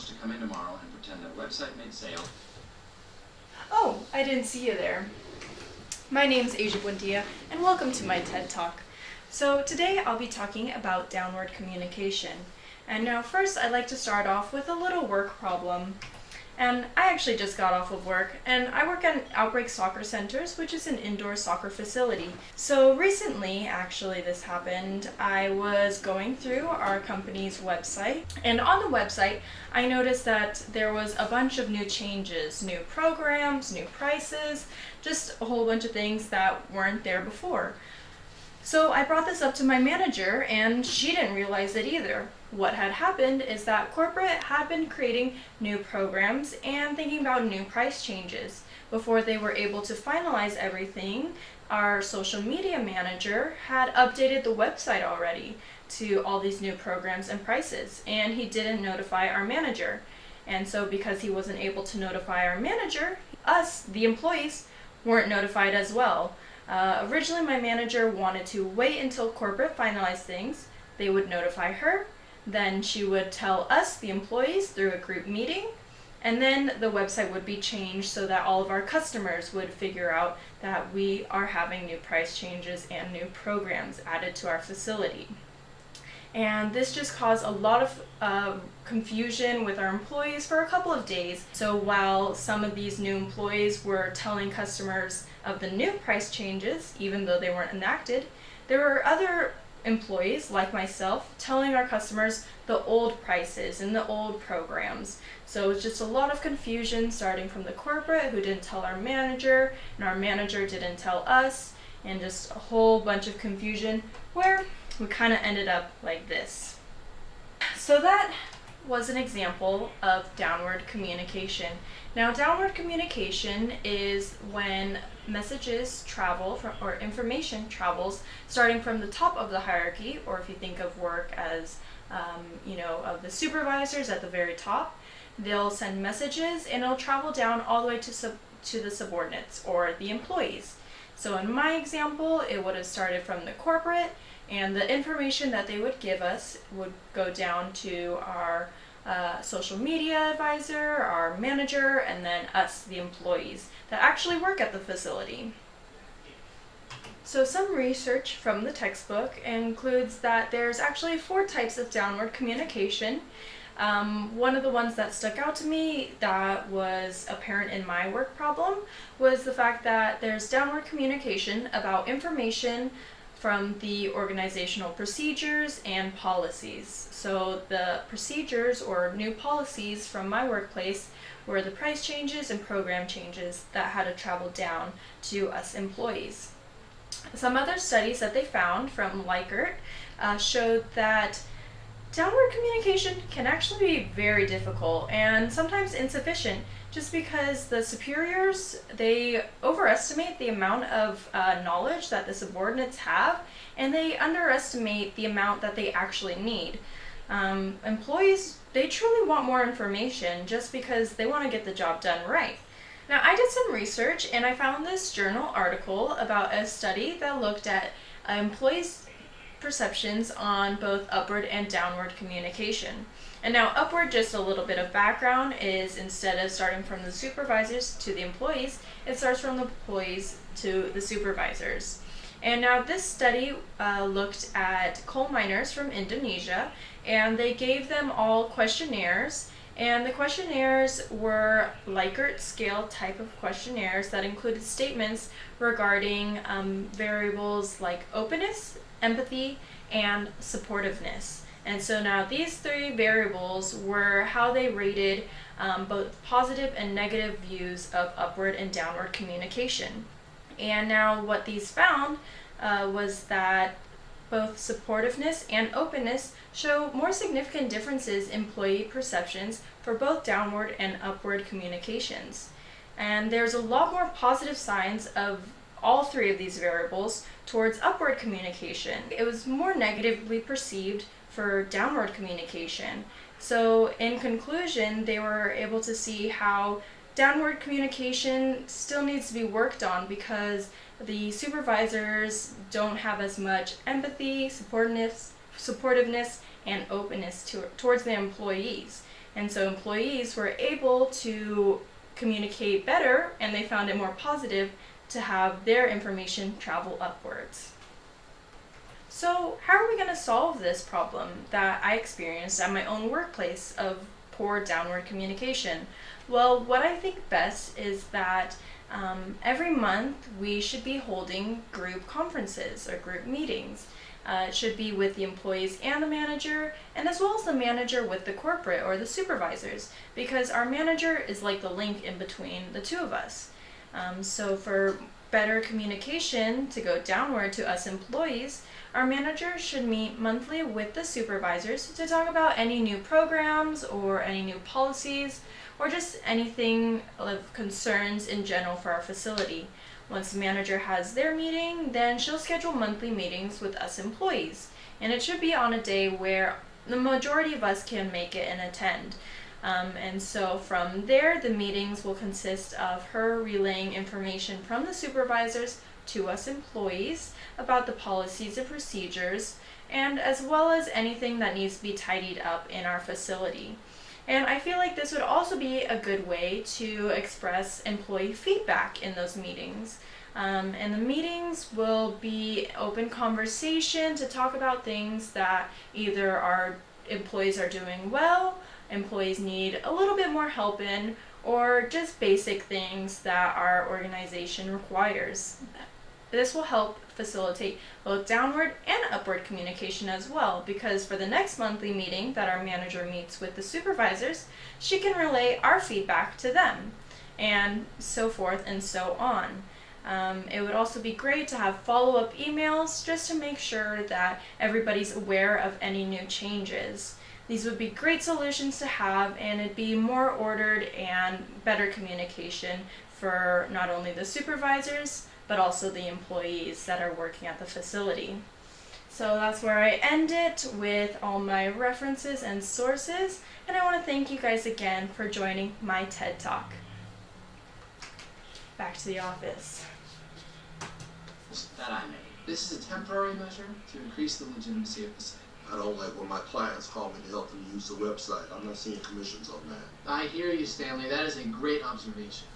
wants to come in tomorrow and pretend their website made sale. Oh, I didn't see you there. My name's Aysia Buendia, and welcome to my TED Talk. So today I'll be talking about downward communication. And now first I'd like to start off with a little work problem. And I actually just got off of work, and I work at Outbreak Soccer Centers, which is an indoor soccer facility. So recently, actually this happened, I was going through our company's website, and on the website I noticed that there was a bunch of new changes, new programs, new prices, just a whole bunch of things that weren't there before. So I brought this up to my manager, and she didn't realize it either. What had happened is that corporate had been creating new programs and thinking about new price changes. Before they were able to finalize everything, our social media manager had updated the website already to all these new programs and prices, and he didn't notify our manager. And so because he wasn't able to notify our manager, us, the employees, weren't notified as well. Originally, my manager wanted to wait until corporate finalized things. They would notify her, then she would tell us, the employees, through a group meeting, and then the website would be changed so that all of our customers would figure out that we are having new price changes and new programs added to our facility. And this just caused a lot of confusion with our employees for a couple of days. So while some of these new employees were telling customers of the new price changes, even though they weren't enacted, there were other employees, like myself, telling our customers the old prices and the old programs. So it was just a lot of confusion, starting from the corporate, who didn't tell our manager, and our manager didn't tell us, and just a whole bunch of confusion where we kind of ended up like this. So that was an example of downward communication. Now, downward communication is when messages travel or information travels starting from the top of the hierarchy, or if you think of work as, of the supervisors at the very top, they'll send messages and it'll travel down all the way to the subordinates or the employees. So in my example, it would have started from the corporate, and the information that they would give us would go down to our social media advisor, our manager, and then us, the employees that actually work at the facility. So some research from the textbook includes that there's actually 4 types of downward communication. One of the ones that stuck out to me that was apparent in my work problem was the fact that there's downward communication about information from the organizational procedures and policies. So the procedures or new policies from my workplace were the price changes and program changes that had to travel down to us employees. Some other studies that they found from Likert showed that downward communication can actually be very difficult and sometimes insufficient, just because the superiors, they overestimate the amount of knowledge that the subordinates have, and they underestimate the amount that they actually need. Employees, they truly want more information just because they want to get the job done right. Now, I did some research and I found this journal article about a study that looked at employees' perceptions on both upward and downward communication. And now upward, just a little bit of background, is instead of starting from the supervisors to the employees, it starts from the employees to the supervisors. And now this study looked at coal miners from Indonesia, and they gave them all questionnaires, and the questionnaires were Likert scale type of questionnaires that included statements regarding variables like openness, empathy, and supportiveness. And so now these 3 variables were how they rated both positive and negative views of upward and downward communication. And now what these found was that both supportiveness and openness show more significant differences in employee perceptions for both downward and upward communications. And there's a lot more positive signs of all 3 of these variables towards upward communication. It was more negatively perceived for downward communication. So in conclusion, they were able to see how downward communication still needs to be worked on because the supervisors don't have as much empathy, supportiveness, and openness towards the employees. And so employees were able to communicate better, and they found it more positive to have their information travel upwards. So how are we going to solve this problem that I experienced at my own workplace of poor downward communication? Well, what I think best is that every month we should be holding group conferences or group meetings. It should be with the employees and the manager, and as well as the manager with the corporate or the supervisors, because our manager is like the link in between the two of us. So for better communication to go downward to us employees, our manager should meet monthly with the supervisors to talk about any new programs or any new policies or just anything of concerns in general for our facility. Once the manager has their meeting, then she'll schedule monthly meetings with us employees. And it should be on a day where the majority of us can make it and attend. And so from there, the meetings will consist of her relaying information from the supervisors to us employees about the policies and procedures, and as well as anything that needs to be tidied up in our facility. And I feel like this would also be a good way to express employee feedback in those meetings. And the meetings will be open conversation to talk about things that either our employees are doing well, employees need a little bit more help in, or just basic things that our organization requires. This will help facilitate both downward and upward communication as well, because for the next monthly meeting that our manager meets with the supervisors, she can relay our feedback to them, and so forth and so on. It would also be great to have follow-up emails just to make sure that everybody's aware of any new changes. These would be great solutions to have, and it'd be more ordered and better communication for not only the supervisors, but also the employees that are working at the facility. So that's where I end it with all my references and sources, and I want to thank you guys again for joining my TED Talk. Back to the office. That I made. This is a temporary measure to increase the legitimacy of the site. I don't like when my clients call me to help them use the website. I'm not seeing commissions on that. I hear you, Stanley. That is a great observation.